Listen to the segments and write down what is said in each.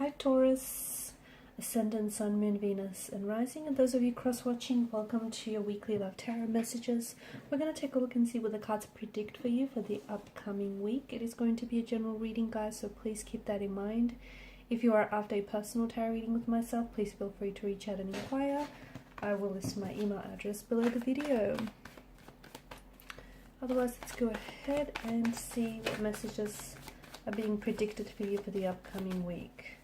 Hi Taurus, Ascendant, Sun, Moon, Venus, and Rising. And those of you cross-watching, welcome to your weekly love tarot messages. We're going to take a look and see what the cards predict for you for the upcoming week. It is going to be a general reading, guys, so please keep that in mind. If you are after a personal tarot reading with myself, please feel free to reach out and inquire. I will list my email address below the video. Otherwise, let's go ahead and see what messages are being predicted for you for the upcoming week.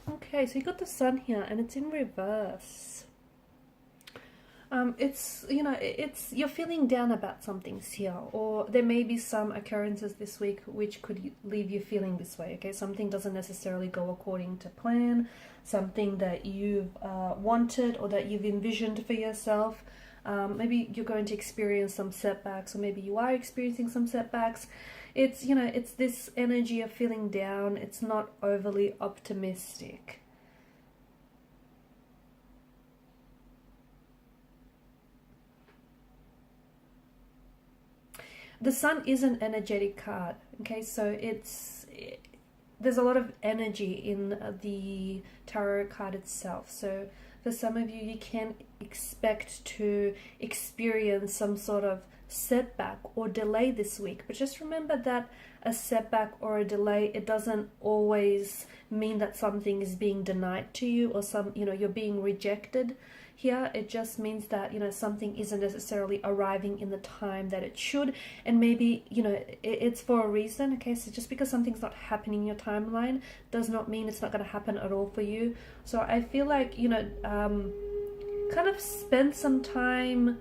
Okay, so you got the sun here and it's in reverse. It's, you're feeling down about some things here, or there may be some occurrences this week which could leave you feeling this way, okay? Something doesn't necessarily go according to plan, something that you've wanted or that you've envisioned for yourself. Maybe you're going to experience some setbacks, or maybe you are experiencing some setbacks. It's, it's this energy of feeling down. It's not overly optimistic. The sun is an energetic card, okay? So there's a lot of energy in the tarot card itself. So for some of you, you can expect to experience some sort of setback or delay this week. But just remember that a setback or a delay, it doesn't always mean that something is being denied to you, or you're being rejected. Here, it just means that, something isn't necessarily arriving in the time that it should, and maybe, it's for a reason, okay? So just because something's not happening in your timeline does not mean it's not going to happen at all for you. So I feel like, kind of spend some time,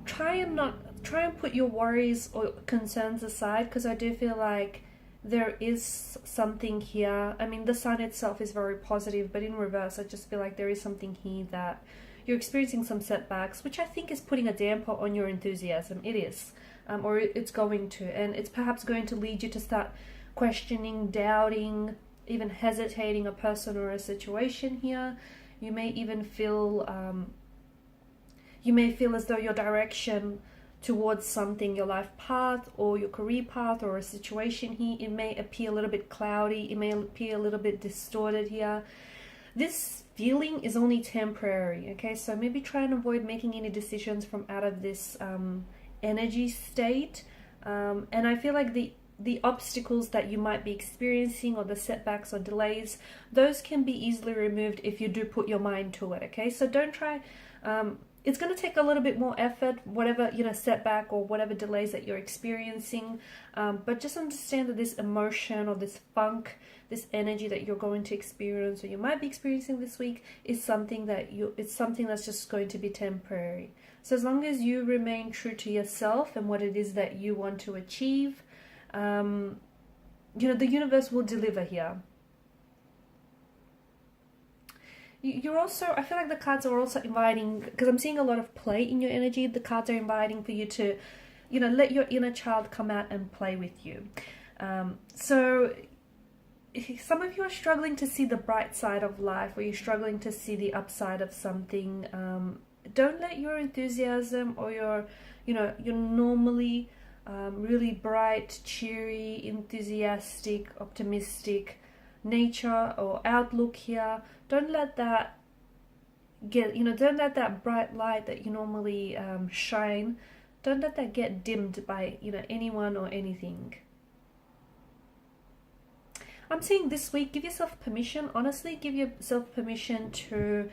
try and put your worries or concerns aside, because I do feel like there is something here. I mean, the sun itself is very positive, but in reverse, I just feel like there is something here that you're experiencing some setbacks, which I think is putting a damper on your enthusiasm. It is, or it's going to, and it's perhaps going to lead you to start questioning, doubting, even hesitating a person or a situation here. You may even feel, as though your direction towards something, your life path or your career path or a situation here, it may appear a little bit cloudy, it may appear a little bit distorted here. This feeling is only temporary, okay? So maybe try and avoid making any decisions from out of this energy state. And I feel like the obstacles that you might be experiencing, or the setbacks or delays, those can be easily removed if you do put your mind to it, okay? So don't try, it's going to take a little bit more effort, whatever, setback or whatever delays that you're experiencing, but just understand that this emotion or this funk, this energy that you're going to experience or you might be experiencing this week is something that's just going to be temporary. So as long as you remain true to yourself and what it is that you want to achieve, the universe will deliver here. You're also, I feel like the cards are also inviting, because I'm seeing a lot of play in your energy. The cards are inviting for you to, let your inner child come out and play with you. So some of you are struggling to see the bright side of life, or you're struggling to see the upside of something. Don't let your enthusiasm or your normally really bright, cheery, enthusiastic, optimistic nature or outlook here, don't let that don't let that bright light that you normally shine, don't let that get dimmed by anyone or anything. I'm seeing this week, give yourself permission, honestly, give yourself permission to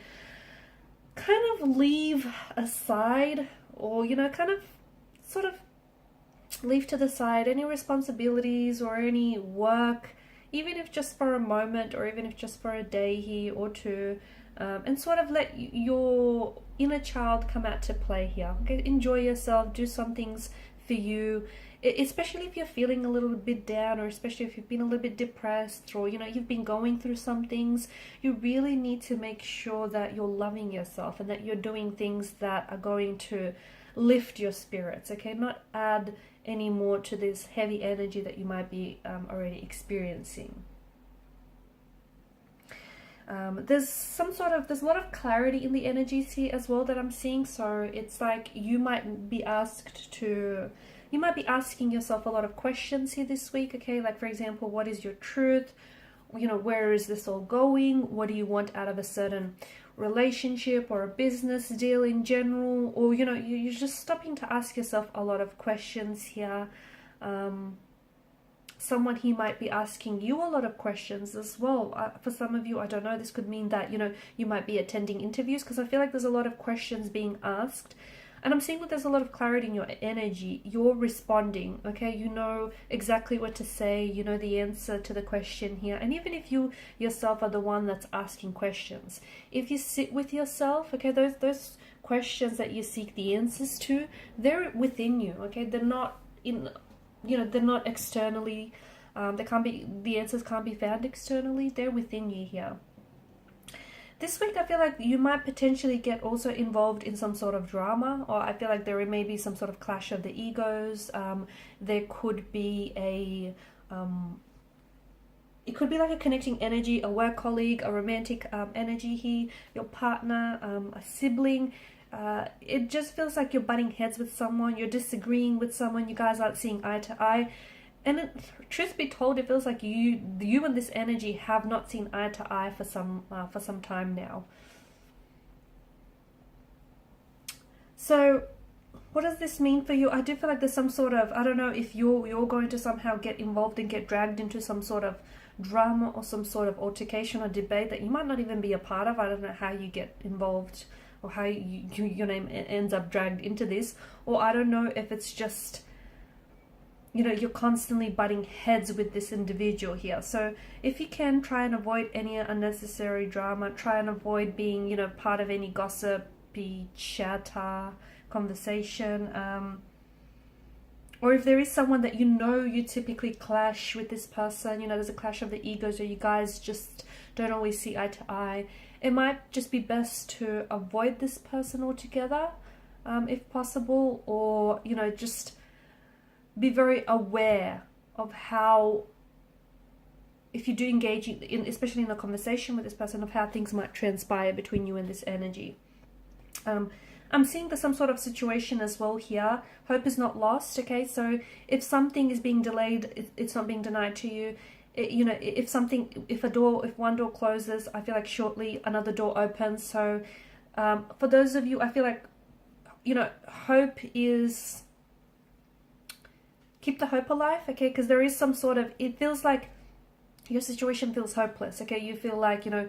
kind of leave aside, or, you know, kind of sort of leave to the side any responsibilities or any work, even if just for a moment, or even if just for a day here or two, and sort of let your inner child come out to play here. Okay? Enjoy yourself, do some things for you, especially if you're feeling a little bit down, or especially if you've been a little bit depressed, or, you know, you've been going through some things. You really need to make sure that you're loving yourself and that you're doing things that are going to lift your spirits, okay? Not add any more to this heavy energy that you might be already experiencing. There's a lot of clarity in the energies here as well that I'm seeing. So it's like you might be asking yourself a lot of questions here this week, okay? Like, for example, what is your truth? You know, where is this all going? What do you want out of a certain relationship or a business deal in general? Or, you know, you're just stopping to ask yourself a lot of questions here. Someone here might be asking you a lot of questions as well. For some of you, I don't know, this could mean that, you know, you might be attending interviews, because I feel like there's a lot of questions being asked. And I'm seeing that there's a lot of clarity in your energy. You're responding, okay? You know exactly what to say. You know the answer to the question here. And even if you yourself are the one that's asking questions, if you sit with yourself, okay, those questions that you seek the answers to, they're within you, okay? They're not in, you know, they're not externally. The answers can't be found externally. They're within you here. This week, I feel like you might potentially get also involved in some sort of drama, or I feel like there may be some sort of clash of the egos. There could be it could be like a connecting energy, a work colleague, a romantic energy here, your partner, a sibling. It just feels like you're butting heads with someone, you're disagreeing with someone, you guys aren't seeing eye to eye. And truth be told, it feels like you and this energy have not seen eye to eye for some time now. So what does this mean for you? I do feel like there's some sort of, I don't know if you're going to somehow get involved and get dragged into some sort of drama or some sort of altercation or debate that you might not even be a part of. I don't know how you get involved, or how your name ends up dragged into this. Or I don't know if it's just, you know, you're constantly butting heads with this individual here. So if you can, try and avoid any unnecessary drama. Try and avoid being, you know, part of any gossipy chatter conversation. Or if there is someone that you know you typically clash with this person, you know, there's a clash of the egos, or you guys just don't always see eye to eye, it might just be best to avoid this person altogether, if possible. Or, you know, just be very aware of how, if you do engage in, especially in a conversation with this person, of how things might transpire between you and this energy. I'm seeing there's some sort of situation as well here. Hope is not lost, okay? So if something is being delayed, it's not being denied to you. You know, if one door closes, I feel like shortly another door opens. So for those of you, I feel like, you know, hope is, keep the hope alive, okay? Because there is some sort of, it feels like your situation feels hopeless, okay? You feel like, you know,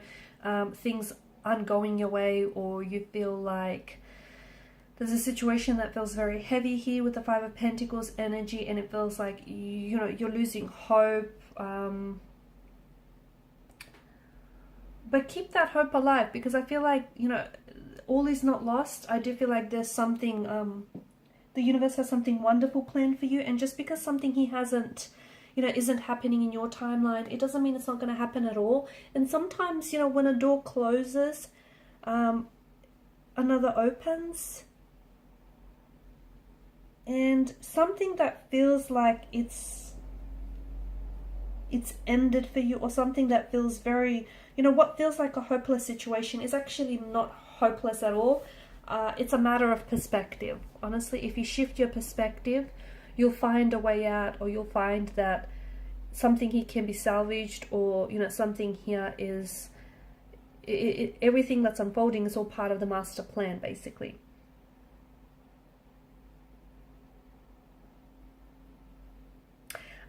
things aren't going your way, or you feel like there's a situation that feels very heavy here with the Five of Pentacles energy, and it feels like, you know, you're losing hope. But keep that hope alive, because I feel like, you know, all is not lost. I do feel like there's something, the universe has something wonderful planned for you. And just because something here hasn't, you know, isn't happening in your timeline, it doesn't mean it's not going to happen at all. And sometimes, you know, when a door closes, another opens. And something that feels like it's ended for you, or something that feels very, you know, what feels like a hopeless situation is actually not hopeless at all. It's a matter of perspective. Honestly, if you shift your perspective, you'll find a way out, or you'll find that something here can be salvaged, or, you know, something here is, everything that's unfolding is all part of the master plan, basically.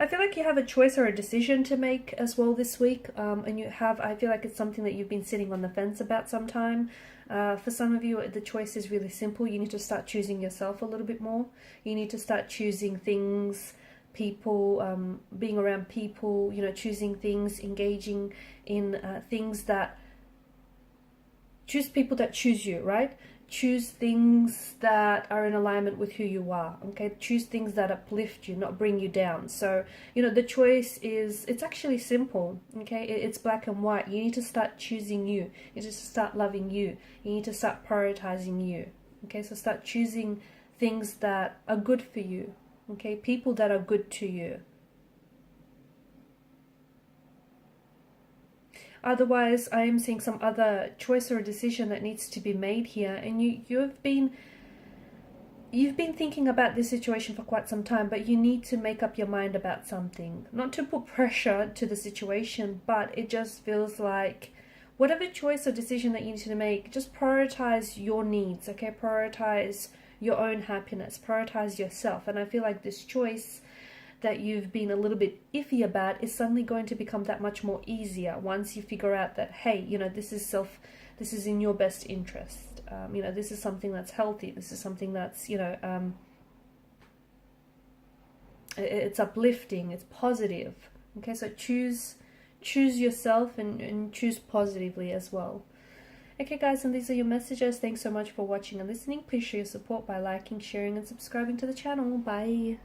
I feel like you have a choice or a decision to make as well this week, and I feel like it's something that you've been sitting on the fence about some time. For some of you, the choice is really simple. You need to start choosing yourself a little bit more. You need to start choosing things, people, being around people, you know, choosing things, engaging in things that, choose people that choose you, right? Choose things that are in alignment with who you are, okay? Choose things that uplift you, not bring you down. So, you know, the choice is, it's actually simple, okay? It's black and white. You need to start choosing you. You need to start loving you. You need to start prioritizing you, okay? So start choosing things that are good for you, okay? People that are good to you. Otherwise, I am seeing some other choice or decision that needs to be made here, and you've been thinking about this situation for quite some time, but you need to make up your mind about something. Not to put pressure to the situation, but it just feels like whatever choice or decision that you need to make, just prioritize your needs, okay? Prioritize your own happiness, prioritize yourself. And I feel like this choice that you've been a little bit iffy about is suddenly going to become that much more easier once you figure out that, hey, you know, this is in your best interest. You know, this is something that's healthy. This is something that's, you know, it's uplifting, it's positive. Okay, so choose yourself and choose positively as well. Okay guys, and these are your messages. Thanks so much for watching and listening. Please show your support by liking, sharing and subscribing to the channel. Bye.